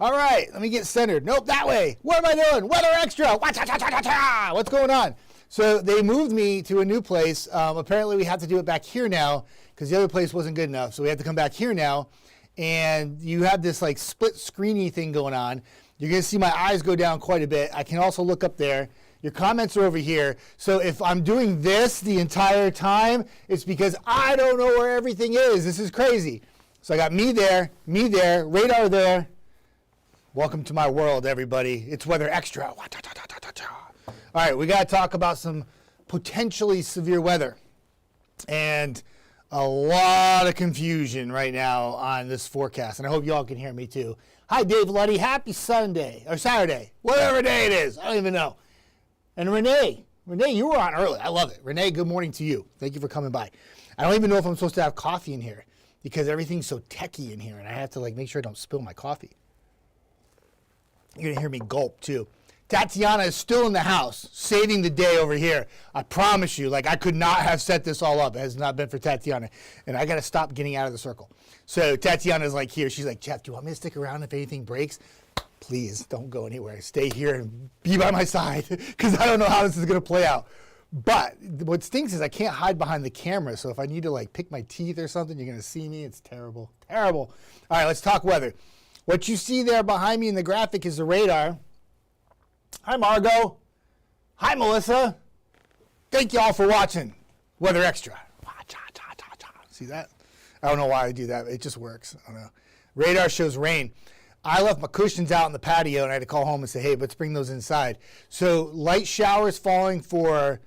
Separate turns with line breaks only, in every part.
All right, let me get centered. Nope, that way. What am I doing? Weather Extra. What's going on? So they moved me to a new place. Apparently, we have to do it back here now because the other place wasn't good enough. So we have to come back here now. And you have this like split screeny thing going on. You're going to see my eyes go down quite a bit. I can also look up there. Your comments are over here. So if I'm doing this the entire time, it's because I don't know where everything is. This is crazy. So I got me there, radar there. Welcome to my world, everybody. It's Weather Extra. All right, we got to talk about some potentially severe weather. And a lot of confusion right now on this forecast. And I hope y'all can hear me too. Hi, Dave Luddy. Happy Sunday or Saturday, whatever day it is. I don't even know. And Renee, you were on early. I love it. Renee, good morning to you. Thank you for coming by. I don't even know if I'm supposed to have coffee in here because everything's so techy in here, and I have to like make sure I don't spill my coffee. You're gonna hear me gulp too. Tatiana is still in the house, saving the day over here. I promise you, like I could not have set this all up. It has not been for Tatiana, and I gotta stop getting out of the circle. So Tatiana's like here. She's like, Jeff, do you want me to stick around if anything breaks? Please don't go anywhere. Stay here and be by my side because I don't know how this is going to play out. But what stinks is I can't hide behind the camera. So if I need to like pick my teeth or something, you're going to see me. It's terrible. Terrible. All right, let's talk weather. What you see there behind me in the graphic is the radar. Hi, Margot. Hi, Melissa. Thank you all for watching Weather Extra. See that? I don't know why I do that. It just works. I don't know. Radar shows rain. I left my cushions out in the patio, and I had to call home and say, hey, let's bring those inside. So light showers falling for,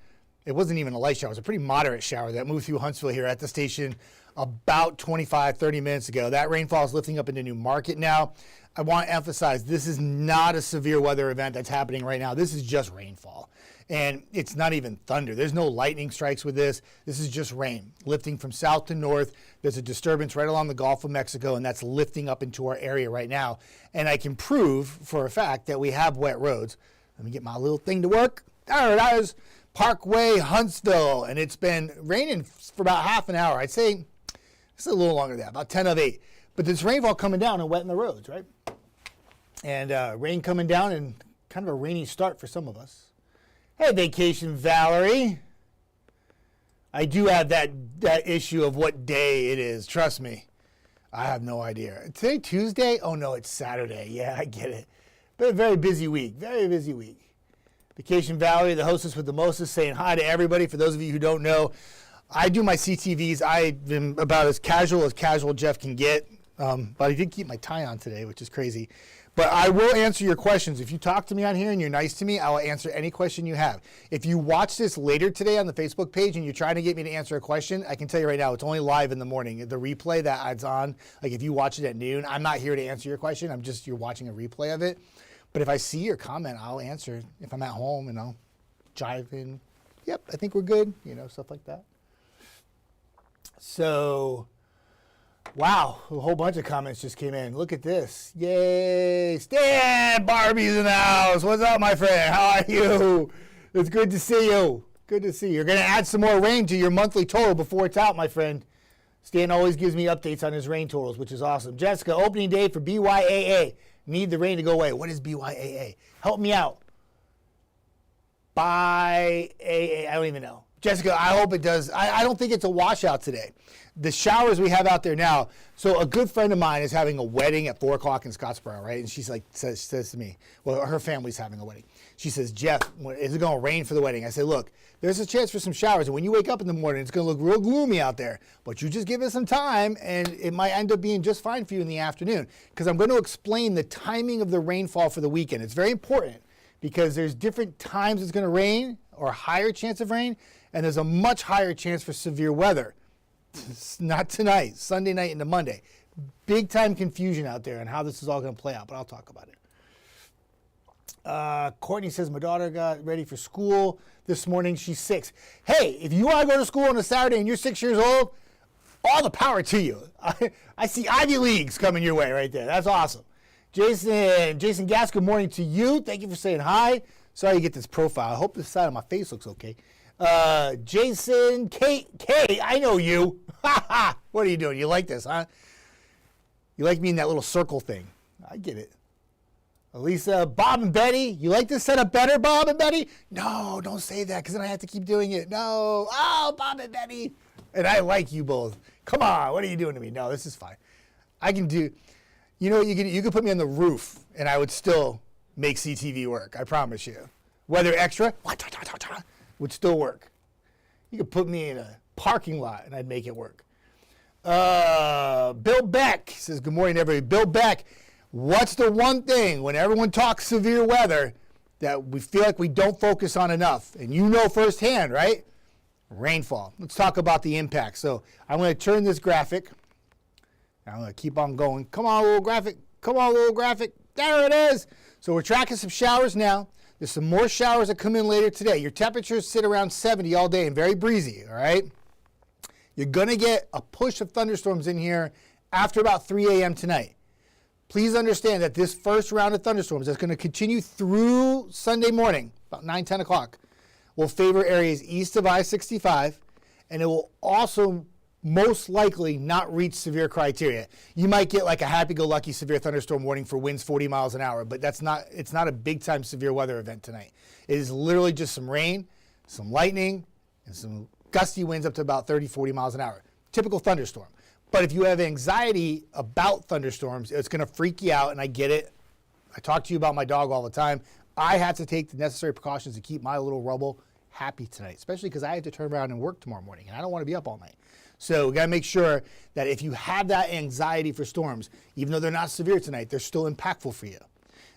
it wasn't even a light shower. It was a pretty moderate shower that moved through Huntsville here at the station about 25, 30 minutes ago. That rainfall is lifting up into New Market now. I want to emphasize this is not a severe weather event that's happening right now. This is just rainfall. And it's not even thunder. There's no lightning strikes with this. This is just rain lifting from south to north. There's a disturbance right along the Gulf of Mexico, and that's lifting up into our area right now. And I can prove for a fact that we have wet roads. Let me get my little thing to work. There it is. Parkway, Huntsville. And it's been raining for about half an hour. I'd say it's a little longer than that, about 10 of 8. But this rainfall coming down and wetting the roads, right? And rain coming down and kind of a rainy start for some of us. Hey, Vacation Valerie. I do have that issue of what day it is. Trust me. I have no idea. Today, Tuesday? Oh, no, it's Saturday. Yeah, I get it. But a very busy week. Very busy week. Vacation Valerie, the hostess with the mostest, saying hi to everybody. For those of you who don't know, I do my CTVs. I am about as casual Jeff can get. But I did keep my tie on today, which is crazy. But I will answer your questions. If you talk to me on here and you're nice to me, I will answer any question you have. If you watch this later today on the Facebook page and you're trying to get me to answer a question, I can tell you right now, it's only live in the morning. The replay that it's on, like if you watch it at noon, I'm not here to answer your question. You're watching a replay of it. But if I see your comment, I'll answer if I'm at home and I'll jive in. Yep, I think we're good, stuff like that. So, wow, a whole bunch of comments just came in. Look at this. Yay. Stan Barbie's in the house. What's up, my friend? How are you? It's good to see you. Good to see you. You're going to add some more rain to your monthly total before it's out, my friend. Stan always gives me updates on his rain totals, which is awesome. Jessica, opening day for BYAA. Need the rain to go away. What is BYAA? Help me out. BYAA. I don't even know. Jessica, I hope it does. I don't think it's a washout today. The showers we have out there now. So a good friend of mine is having a wedding at 4 o'clock in Scottsboro, right? And she's like, says to me, well, her family's having a wedding. She says, Jeff, is it going to rain for the wedding? I say, look, there's a chance for some showers. And when you wake up in the morning, it's going to look real gloomy out there. But you just give it some time, and it might end up being just fine for you in the afternoon. Because I'm going to explain the timing of the rainfall for the weekend. It's very important because there's different times it's going to rain or higher chance of rain. And there's a much higher chance for severe weather. Not tonight, Sunday night into Monday. Big time confusion out there on how this is all going to play out, but I'll talk about it. Courtney says, my daughter got ready for school this morning. She's 6. Hey, if you want to go to school on a Saturday and you're 6 years old, all the power to you. I see Ivy Leagues coming your way right there. That's awesome. Jason Gass, good morning to you. Thank you for saying hi. Sorry you get this profile. I hope this side of my face looks okay. Jason K, I know you. What are you doing? You like this, huh? You like me in that little circle thing. I get it. Elisa, Bob and Betty, you like this setup better, Bob and Betty? No, don't say that because then I have to keep doing it. No. Oh, Bob and Betty. And I like you both. Come on, what are you doing to me? No, this is fine. I can do, you know, you could put me on the roof and I would still make CTV work. I promise you. Weather extra would still work. You could put me in a parking lot and I'd make it work. Bill Beck says, good morning, everybody. Bill Beck, what's the one thing when everyone talks severe weather that we feel like we don't focus on enough? And you know firsthand, right? Rainfall. Let's talk about the impact. So I'm going to turn this graphic. I'm going to keep on going. Come on, little graphic. Come on, little graphic. There it is. So we're tracking some showers now. There's some more showers that come in later today. Your temperatures sit around 70 all day and very breezy, all right? You're going to get a push of thunderstorms in here after about 3 a.m. tonight. Please understand that this first round of thunderstorms that's going to continue through Sunday morning, about 9, 10 o'clock, will favor areas east of I-65, and it will also most likely not reach severe criteria. You might get like a happy-go-lucky severe thunderstorm warning for winds 40 miles an hour, but it's not a big-time severe weather event tonight. It is literally just some rain, some lightning, and some gusty winds up to about 30, 40 miles an hour. Typical thunderstorm. But if you have anxiety about thunderstorms, it's going to freak you out, and I get it. I talk to you about my dog all the time. I have to take the necessary precautions to keep my little Rubble happy tonight, especially because I have to turn around and work tomorrow morning, and I don't want to be up all night. So we got to make sure that if you have that anxiety for storms, even though they're not severe tonight, they're still impactful for you.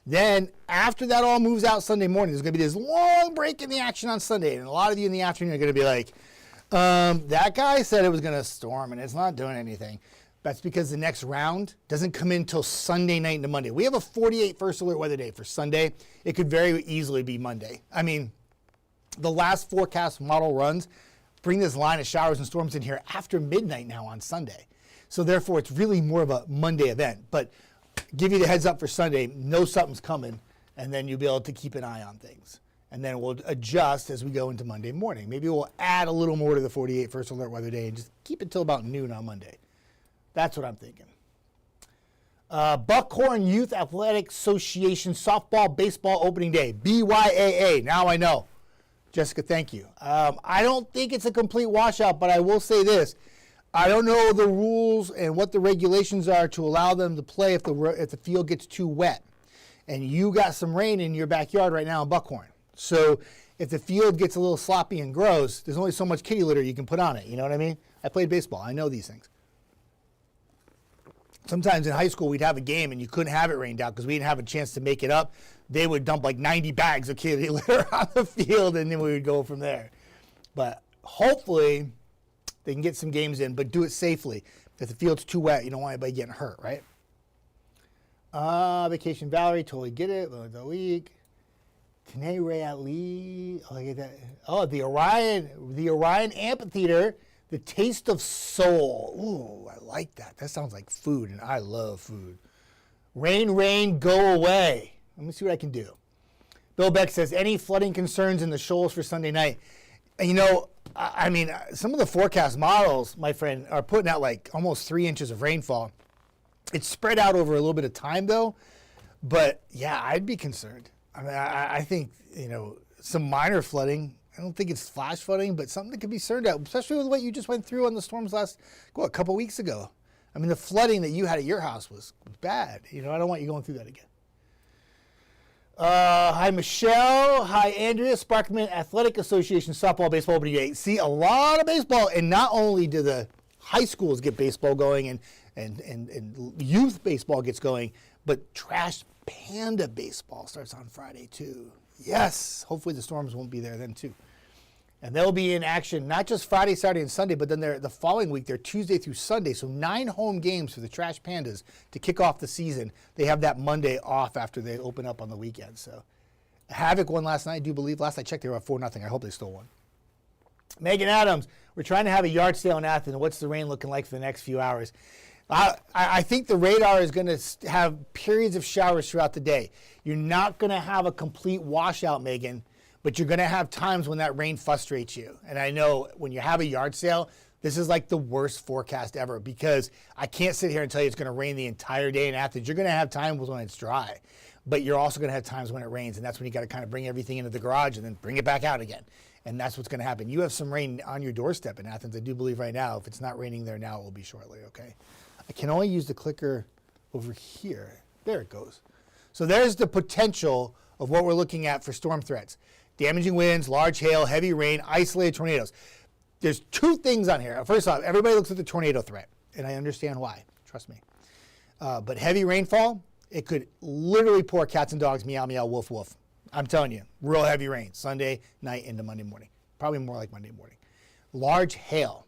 Then after that all moves out Sunday morning, there's going to be this long break in the action on Sunday, and a lot of you in the afternoon are going to be like, that guy said it was going to storm, and it's not doing anything. That's because the next round doesn't come in until Sunday night into Monday. We have a 48 first alert weather day for Sunday. It could very easily be Monday. I mean, the last forecast model runs bring this line of showers and storms in here after midnight now on Sunday. So therefore, it's really more of a Monday event. But give you the heads up for Sunday, know something's coming, and then you'll be able to keep an eye on things. And then we'll adjust as we go into Monday morning. Maybe we'll add a little more to the 48 first alert weather day and just keep it till about noon on Monday. That's what I'm thinking. Buckhorn Youth Athletic Association softball baseball opening day, BYAA. Now I know. Jessica, thank you. I don't think it's a complete washout, but I will say this. I don't know the rules and what the regulations are to allow them to play if the field gets too wet. And you got some rain in your backyard right now in Buckhorn. So if the field gets a little sloppy and gross, there's only so much kitty litter you can put on it. You know what I mean? I played baseball. I know these things. Sometimes in high school, we'd have a game and you couldn't have it rained out because we didn't have a chance to make it up. They would dump like 90 bags of kitty litter on the field, and then we would go from there. But hopefully they can get some games in, but do it safely. If the field's too wet, you don't want anybody getting hurt, right? Vacation Valerie, totally get it. The week. Tanae Ray Ali. Oh, I get that. Oh, the Orion Amphitheater. The Taste of Soul. Ooh, I like that. That sounds like food, and I love food. Rain, go away. Let me see what I can do. Bill Beck says, any flooding concerns in the shoals for Sunday night? And you know, I mean, some of the forecast models, my friend, are putting out like almost 3 inches of rainfall. It's spread out over a little bit of time, though. But, yeah, I'd be concerned. I mean, I think, you know, some minor flooding. I don't think it's flash flooding, but something that could be concerned about, especially with what you just went through on the storms a couple weeks ago. I mean, the flooding that you had at your house was bad. You know, I don't want you going through that again. Hi, Michelle. Hi, Andrea. Sparkman Athletic Association softball, baseball opening day. See, a lot of baseball, and not only do the high schools get baseball going and youth baseball gets going, but Trash Panda baseball starts on Friday, too. Yes, hopefully the storms won't be there then too. And they'll be in action not just Friday, Saturday, and Sunday, but then the following week, they're Tuesday through Sunday. So 9 home games for the Trash Pandas to kick off the season. They have that Monday off after they open up on the weekend. So Havoc won last night, I do believe. Last I checked, they were up 4-0. I hope they still won. Megan Adams, we're trying to have a yard sale in Athens. What's the rain looking like for the next few hours? I think the radar is going to have periods of showers throughout the day. You're not going to have a complete washout, Megan, but you're going to have times when that rain frustrates you. And I know when you have a yard sale, this is like the worst forecast ever because I can't sit here and tell you it's going to rain the entire day in Athens. You're going to have times when it's dry. but you're also going to have times when it rains, and that's when you got to kind of bring everything into the garage and then bring it back out again. And that's what's going to happen. You have some rain on your doorstep in Athens. I do believe right now. If it's not raining there now, it will be shortly, okay? I can only use the clicker over here. There it goes. So there's the potential of what we're looking at for storm threats. Damaging winds, large hail, heavy rain, isolated tornadoes. There's two things on here. First off, everybody looks at the tornado threat, and I understand why. Trust me. But heavy rainfall, it could literally pour cats and dogs, meow, meow, woof, woof. I'm telling you, real heavy rain, Sunday night into Monday morning. Probably more like Monday morning. Large hail.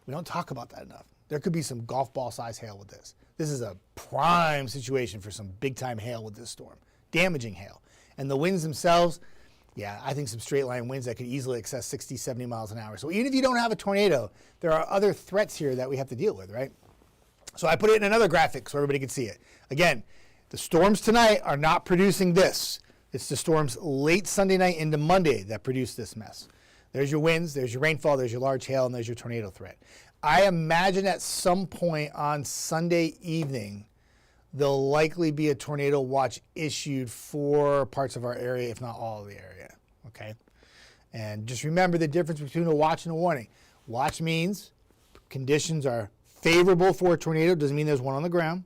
We don't talk about that enough. There could be some golf ball size hail with this. This is a prime situation for some big time hail with this storm. Damaging hail. And the winds themselves, yeah, I think some straight line winds that could easily excess 60, 70 miles an hour. So even if you don't have a tornado, there are other threats here that we have to deal with, right? So I put it in another graphic so everybody can see it. Again, the storms tonight are not producing this. It's the storms late Sunday night into Monday that produce this mess. There's your winds, there's your rainfall, there's your large hail, and there's your tornado threat. I imagine at some point on Sunday evening, there'll likely be a tornado watch issued for parts of our area, if not all of the area, okay? And just remember the difference between a watch and a warning. Watch means conditions are favorable for a tornado. Doesn't mean there's one on the ground.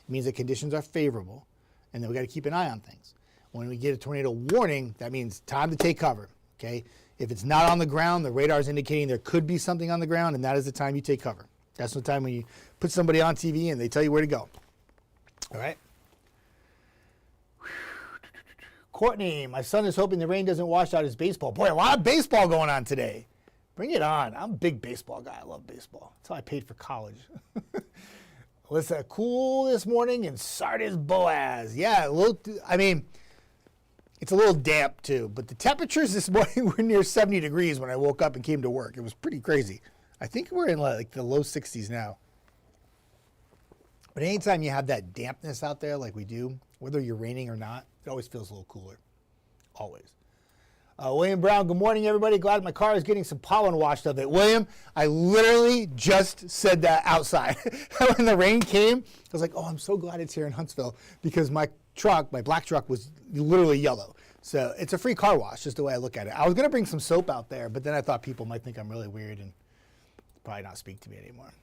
It means the conditions are favorable, and then we got to keep an eye on things. When we get a tornado warning, that means time to take cover, okay? If it's not on the ground, the radar is indicating there could be something on the ground, and that is the time you take cover. That's the time when you put somebody on TV and they tell you where to go. All right? Courtney, my son is hoping the rain doesn't wash out his baseball. Boy, a lot of baseball going on today. Bring it on. I'm a big baseball guy. I love baseball. That's how I paid for college. Alyssa, cool this morning in Sardis, Boaz. Yeah, it's a little damp too, but the temperatures this morning were near 70 degrees when I woke up and came to work. It was pretty crazy. I think we're in like the low 60s now. But anytime you have that dampness out there like we do, whether you're raining or not, it always feels a little cooler. Always. William Brown, good morning, everybody. Glad my car is getting some pollen washed of it. William, I literally just said that outside. When the rain came, I was like, oh, I'm so glad it's here in Huntsville because my black truck was literally yellow. So it's a free car wash, just the way I look at it. I was going to bring some soap out there, but then I thought people might think I'm really weird and probably not speak to me anymore.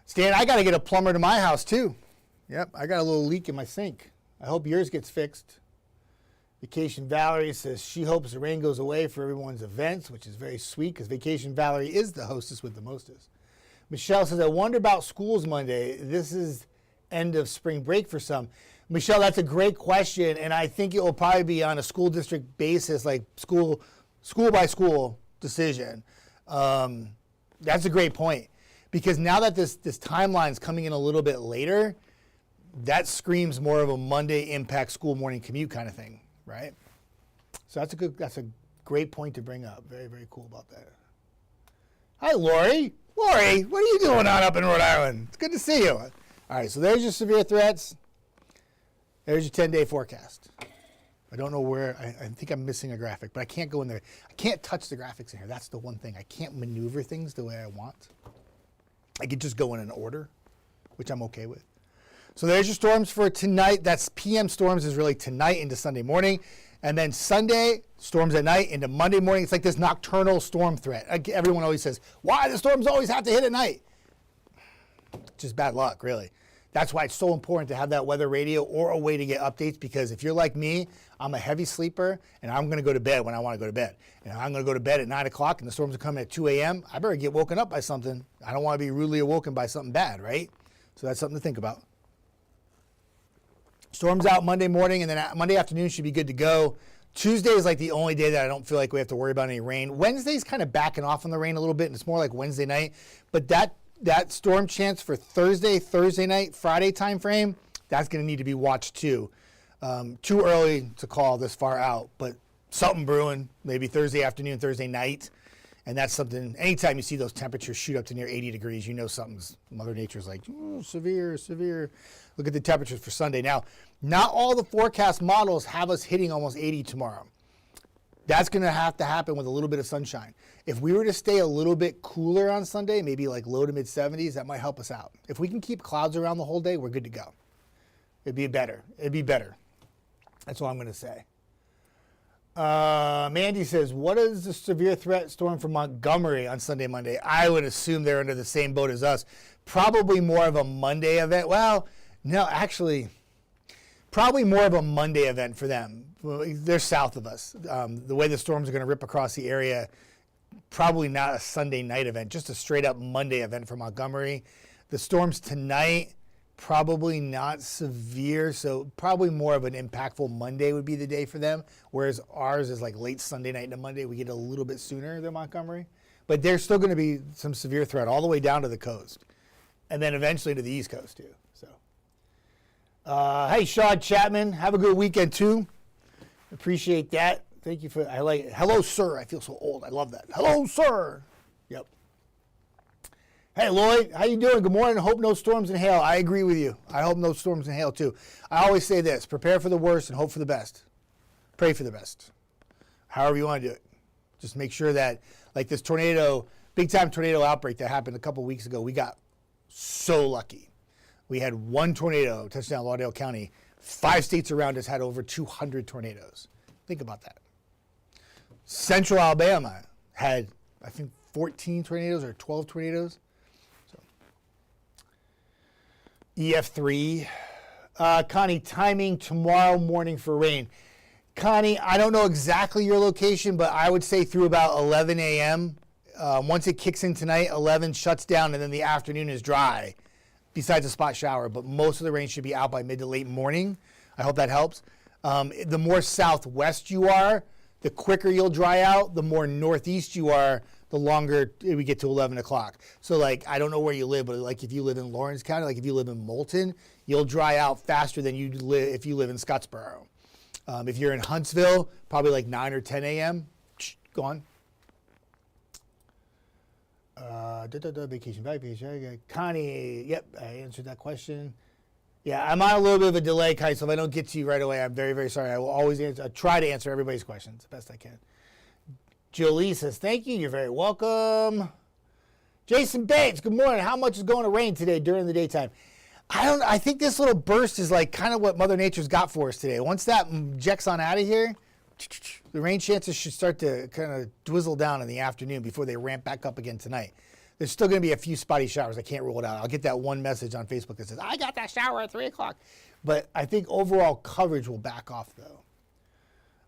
Stan, I got to get a plumber to my house too. Yep, I got a little leak in my sink. I hope yours gets fixed. Vacation Valerie says she hopes the rain goes away for everyone's events, which is very sweet because Vacation Valerie is the hostess with the mostest. Michelle says, I wonder about schools Monday. This is end of spring break for some. Michelle, that's a great question, and I think it will probably be on a school district basis, like school by school decision. That's a great point because now that this timeline is coming in a little bit later, that screams more of a Monday impact school morning commute kind of thing. Right? So that's a great point to bring up. Very, very cool about that. Hi, Lori. Lori, what are you doing on up in Rhode Island? It's good to see you. All right, so there's your severe threats. There's your 10-day forecast. I don't know where, I think I'm missing a graphic, but I can't go in there. I can't touch the graphics in here. That's the one thing. I can't maneuver things the way I want. I could just go in an order, which I'm okay with. So there's your storms for tonight. That's PM storms is really tonight into Sunday morning. And then Sunday, storms at night into Monday morning. It's like this nocturnal storm threat. Everyone always says, why do the storms always have to hit at night? Just bad luck, really. That's why it's so important to have that weather radio or a way to get updates because if you're like me, I'm a heavy sleeper and I'm going to go to bed when I want to go to bed. And I'm going to go to bed at 9 o'clock and the storms are coming at 2 a.m. I better get woken up by something. I don't want to be rudely awoken by something bad, right? So that's something to think about. Storms out Monday morning, and then Monday afternoon should be good to go. Tuesday is like the only day that I don't feel like we have to worry about any rain. Wednesday's kind of backing off on the rain a little bit, and it's more like Wednesday night. But that storm chance for Thursday night, Friday time frame, that's going to need to be watched too. Too early to call this far out, but something brewing, maybe Thursday afternoon, Thursday night. And that's something, anytime you see those temperatures shoot up to near 80 degrees, you know Mother Nature's like, severe. Look at the temperatures for Sunday. Now, not all the forecast models have us hitting almost 80 tomorrow. That's going to have to happen with a little bit of sunshine. If we were to stay a little bit cooler on Sunday, maybe like low to mid 70s, that might help us out. If we can keep clouds around the whole day, we're good to go. It'd be better. It'd be better. That's all I'm going to say. Mandy says, what is the severe threat storm for Montgomery on Sunday, Monday? I would assume they're under the same boat as us. Probably more of a Monday event. Well, no, actually, probably more of a Monday event for them. They're south of us. The way the storms are going to rip across the area, probably not a Sunday night event, just a straight up Monday event for Montgomery. The storms tonight, probably not severe, so probably more of an impactful Monday would be the day for them, whereas ours is like late Sunday night into Monday. We get a little bit sooner than Montgomery, but there's still going to be some severe threat all the way down to the coast, and then eventually to the East Coast too. So, hey, Sean Chapman, have a good weekend too. Appreciate that. Thank you for, I like it. Hello, sir. I feel so old. I love that. Hello, sir. Yep. Hey, Lloyd, how you doing? Good morning. Hope no storms and hail. I agree with you. I hope no storms and hail, too. I always say this, prepare for the worst and hope for the best. Pray for the best. However you want to do it. Just make sure that, like this tornado, big-time tornado outbreak that happened a couple weeks ago, we got so lucky. We had one tornado touch down Lauderdale County. 5 states around us had over 200 tornadoes. Think about that. Central Alabama had, I think, 14 tornadoes or 12 tornadoes. EF3. Connie, timing tomorrow morning for rain. Connie, I don't know exactly your location, but I would say through about 11 a.m. Once it kicks in tonight, 11 shuts down, and then the afternoon is dry, besides a spot shower. But most of the rain should be out by mid to late morning. I hope that helps. The more southwest you are, the quicker you'll dry out. The more northeast you are, the longer we get to 11 o'clock. So, like, I don't know where you live, but, like, if you live in Lawrence County, like if you live in Moulton, you'll dry out faster than you live if you live in Scottsboro. If you're in Huntsville, probably like 9 or 10 a.m., gone. Vacation, vacation. Connie, yep, I answered that question. Yeah, I'm on a little bit of a delay, Kai, so if I don't get to you right away, I'm very, very sorry. I will always answer. I try to answer everybody's questions the best I can. Jolie says, thank you. You're very welcome. Jason Bates, good morning. How much is going to rain today during the daytime? I think this little burst is like kind of what Mother Nature's got for us today. Once that jets on out of here, the rain chances should start to kind of dwizzle down in the afternoon before they ramp back up again tonight. There's still going to be a few spotty showers. I can't rule it out. I'll get that one message on Facebook that says, I got that shower at 3 o'clock. But I think overall coverage will back off, though.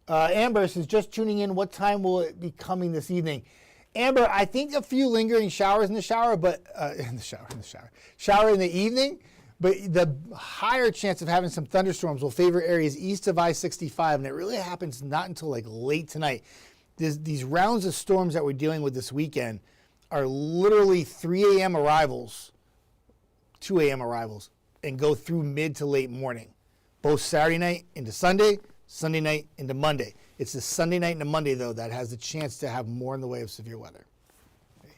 Amber says, just tuning in. What time will it be coming this evening? Amber, I think a few lingering showers in the shower, but shower in the evening. But the higher chance of having some thunderstorms will favor areas east of I-65, and it really happens not until like late tonight. These rounds of storms that we're dealing with this weekend are literally 3 a.m. arrivals, 2 a.m. arrivals, and go through mid to late morning, both Saturday night into Sunday, Sunday night into Monday. It's the Sunday night into Monday, though, that has the chance to have more in the way of severe weather. Okay.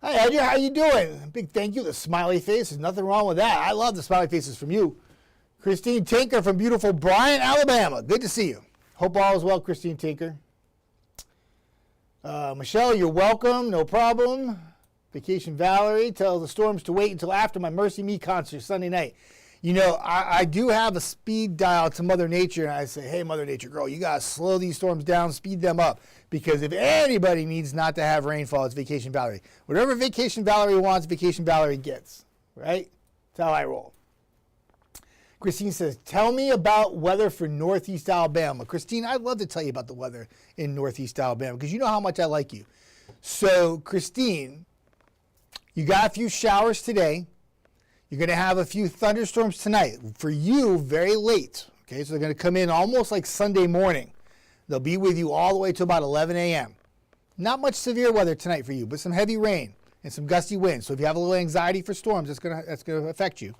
Hi, Edgar, how you doing? Big thank you. The smiley face, there's nothing wrong with that. I love the smiley faces from you. Christine Tinker from beautiful Bryant, Alabama. Good to see you. Hope all is well, Christine Tinker. Michelle, you're welcome. No problem. Vacation Valerie tells the storms to wait until after my Mercy Me concert Sunday night. You know, I do have a speed dial to Mother Nature, and I say, hey, Mother Nature girl, you got to slow these storms down, speed them up, because if anybody needs not to have rainfall, it's Vacation Valerie. Whatever Vacation Valerie wants, Vacation Valerie gets, right? That's how I roll. Christine says, tell me about weather for Northeast Alabama. Christine, I'd love to tell you about the weather in Northeast Alabama, because you know how much I like you. So, Christine, you got a few showers today. You're going to have a few thunderstorms tonight. For you, very late. Okay, so they're going to come in almost like Sunday morning. They'll be with you all the way to about 11 a.m. Not much severe weather tonight for you, but some heavy rain and some gusty winds. So if you have a little anxiety for storms, that's going to affect you.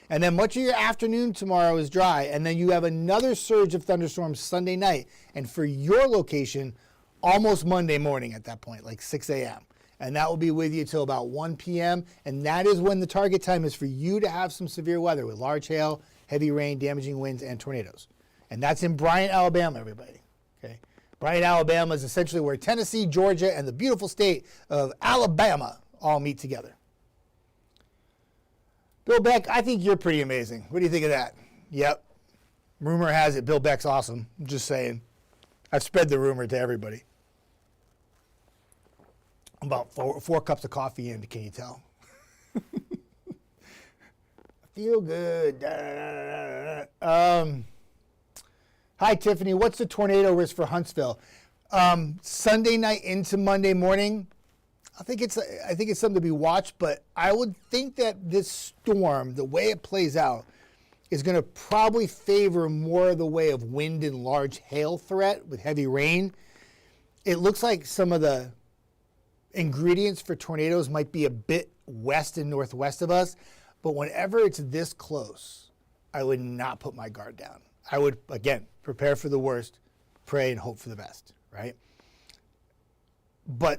And then much of your afternoon tomorrow is dry, and then you have another surge of thunderstorms Sunday night. And for your location, almost Monday morning at that point, like 6 a.m. And that will be with you till about 1 p.m. And that is when the target time is for you to have some severe weather with large hail, heavy rain, damaging winds, and tornadoes. And that's in Bryant, Alabama, everybody. Okay, Bryant, Alabama is essentially where Tennessee, Georgia, and the beautiful state of Alabama all meet together. Bill Beck, I think you're pretty amazing. What do you think of that? Yep. Rumor has it Bill Beck's awesome. I'm just saying. I've spread the rumor to everybody. About four cups of coffee in, can you tell? Feel good. Hi, Tiffany. What's the tornado risk for Huntsville? Sunday night into Monday morning. I think it's something to be watched, but I would think that this storm, the way it plays out, is going to probably favor more the way of wind and large hail threat with heavy rain. It looks like some of the ingredients for tornadoes might be a bit west and northwest of us, but whenever it's this close, I would not put my guard down. I would, again, prepare for the worst, pray and hope for the best, right? But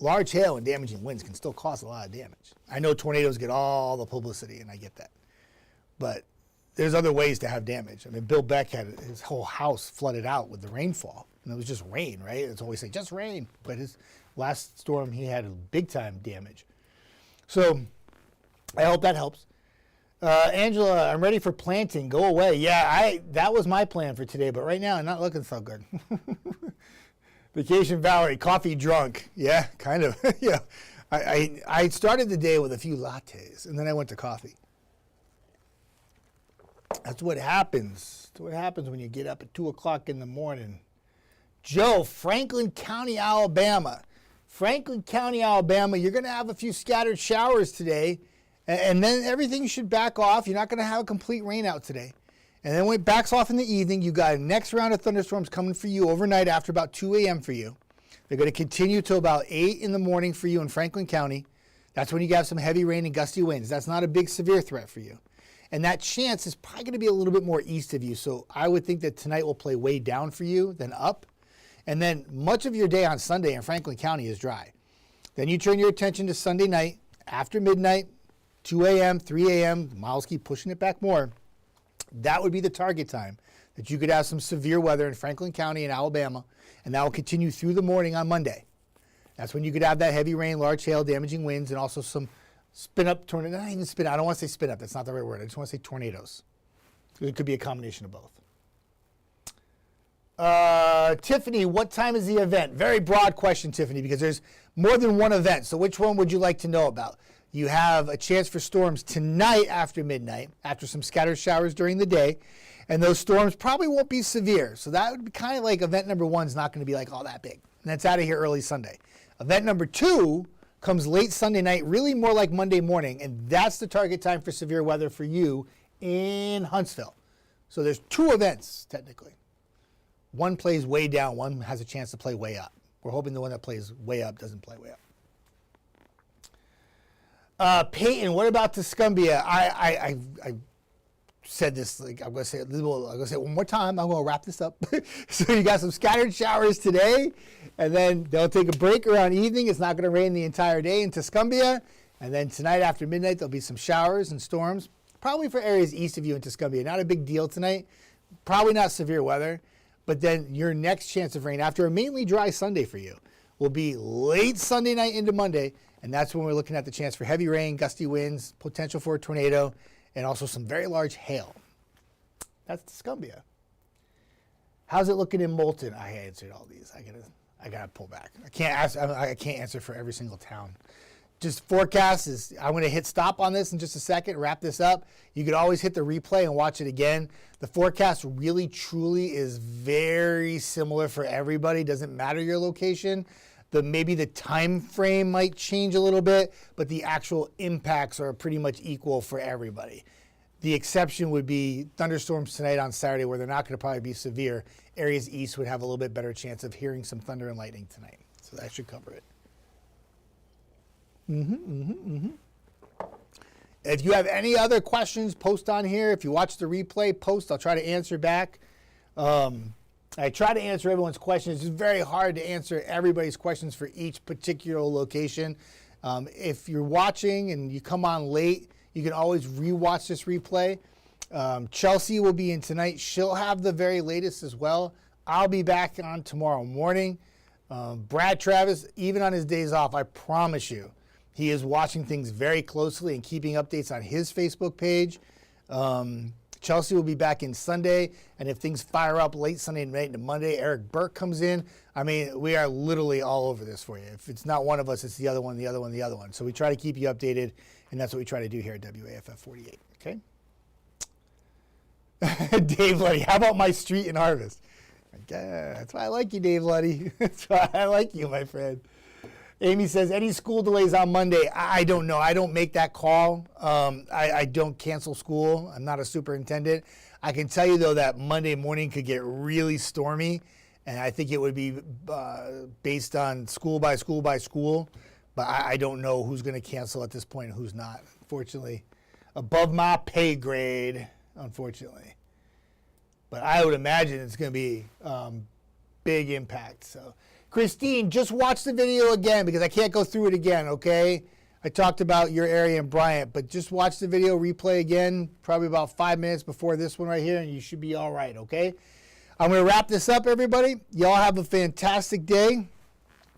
large hail and damaging winds can still cause a lot of damage. I know tornadoes get all the publicity, and I get that. But there's other ways to have damage. I mean, Bill Beck had his whole house flooded out with the rainfall. And it was just rain, right? It's always like, just rain. But his last storm, he had big-time damage. So I hope that helps. Angela, I'm ready for planting. Go away. Yeah, that was my plan for today. But right now, I'm not looking so good. Vacation Valerie, coffee drunk. Yeah, kind of. Yeah, I started the day with a few lattes, and then I went to coffee. That's what happens. That's what happens when you get up at 2 o'clock in the morning. Joe, Franklin County, Alabama. Franklin County, Alabama, you're going to have a few scattered showers today, and then everything should back off. You're not going to have a complete rain out today. And then when it backs off in the evening, you got a next round of thunderstorms coming for you overnight after about 2 a.m. for you. They're going to continue till about 8 in the morning for you in Franklin County. That's when you have some heavy rain and gusty winds. That's not a big severe threat for you. And that chance is probably going to be a little bit more east of you. So I would think that tonight will play way down for you than up. And then much of your day on Sunday in Franklin County is dry. Then you turn your attention to Sunday night, after midnight, 2 a.m., 3 a.m., miles keep pushing it back more. That would be the target time that you could have some severe weather in Franklin County and Alabama, and that will continue through the morning on Monday. That's when you could have that heavy rain, large hail, damaging winds, and also some spin-up tornadoes. Not even spin-up. I don't want to say spin-up. That's not the right word. I just want to say tornadoes. It could be a combination of both. Tiffany, what time is the event? Very broad question, Tiffany, because there's more than one event. So which one would you like to know about? You have a chance for storms tonight after midnight, after some scattered showers during the day. And those storms probably won't be severe. So that would be kind of like event number one is not going to be like all that big. And that's out of here early Sunday. Event number two comes late Sunday night, really more like Monday morning. And that's the target time for severe weather for you in Huntsville. So there's two events, technically. One plays way down. One has a chance to play way up. We're hoping the one that plays way up doesn't play way up. Peyton, what about Tuscumbia? I said this, like I'm going to say it one more time. I'm going to wrap this up. So you got some scattered showers today, and then they'll take a break around evening. It's not going to rain the entire day in Tuscumbia. And then tonight after midnight, there'll be some showers and storms, probably for areas east of you in Tuscumbia. Not a big deal tonight. Probably not severe weather. But then your next chance of rain after a mainly dry Sunday for you will be late Sunday night into Monday. And that's when we're looking at the chance for heavy rain, gusty winds, potential for a tornado, and also some very large hail. That's Tuscumbia. How's it looking in Moulton? I answered all these. I gotta pull back. I can't answer for every single town. Just forecast is, I'm going to hit stop on this in just a second, wrap this up. You could always hit the replay and watch it again. The forecast really, truly is very similar for everybody. Doesn't matter your location. Maybe the time frame might change a little bit, but the actual impacts are pretty much equal for everybody. The exception would be thunderstorms tonight on Saturday, where they're not going to probably be severe. Areas east would have a little bit better chance of hearing some thunder and lightning tonight. So that should cover it. If you have any other questions, post on here. If you watch the replay, post. I'll try to answer back. I try to answer everyone's questions. It's very hard to answer everybody's questions for each particular location. If you're watching and you come on late, you can always rewatch this replay. Chelsea will be in tonight. She'll have the very latest as well. I'll be back on tomorrow morning. Brad Travis, even on his days off, I promise you, He is watching things very closely and keeping updates on his Facebook page. Chelsea will be back in Sunday, and if things fire up late Sunday night into Monday, Eric Burke comes in. I mean, we are literally all over this for you. If it's not one of us, it's the other one, the other one, the other one. So we try to keep you updated, and that's what we try to do here at WAFF 48, okay? Dave Luddy, how about my street in Harvest? That's why I like you, Dave Luddy. That's why I like you, my friend. Amy says, any school delays on Monday? I don't know. I don't make that call. I don't cancel school. I'm not a superintendent. I can tell you, though, that Monday morning could get really stormy, and I think it would be based on school by school by school. But I don't know who's going to cancel at this point and who's not, unfortunately. Above my pay grade, unfortunately. But I would imagine it's going to be big impact. So, Christine, just watch the video again because I can't go through it again, okay? I talked about your area in Bryant, but just watch the video, replay again, probably about 5 minutes before this one right here, and you should be all right, okay? I'm going to wrap this up, everybody. Y'all have a fantastic day.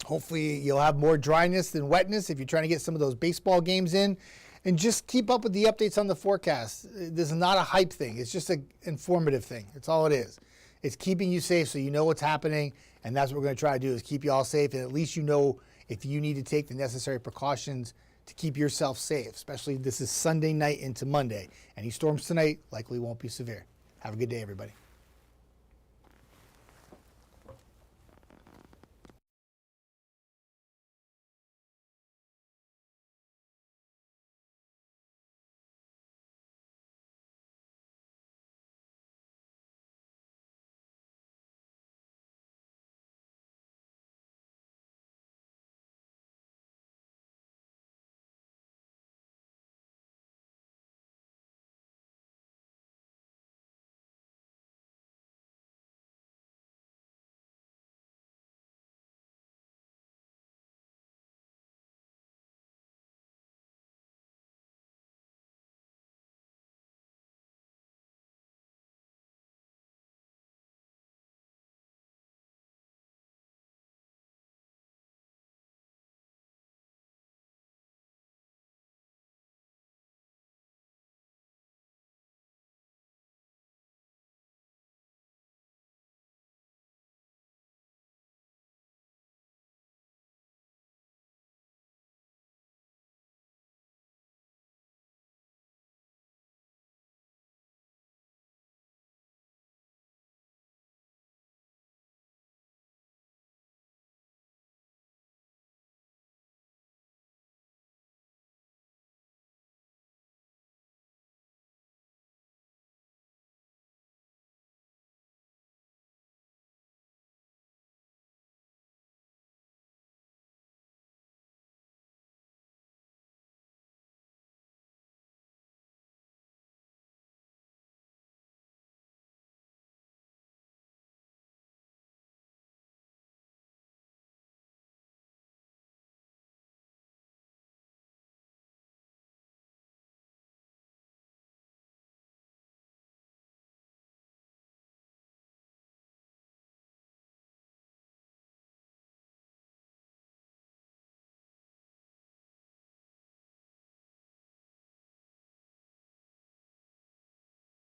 Hopefully you'll have more dryness than wetness if you're trying to get some of those baseball games in. And just keep up with the updates on the forecast. This is not a hype thing. It's just an informative thing. That's all it is. It's keeping you safe so you know what's happening, and that's what we're going to try to do is keep you all safe, and at least you know if you need to take the necessary precautions to keep yourself safe, especially this is Sunday night into Monday. Any storms tonight likely won't be severe. Have a good day, everybody.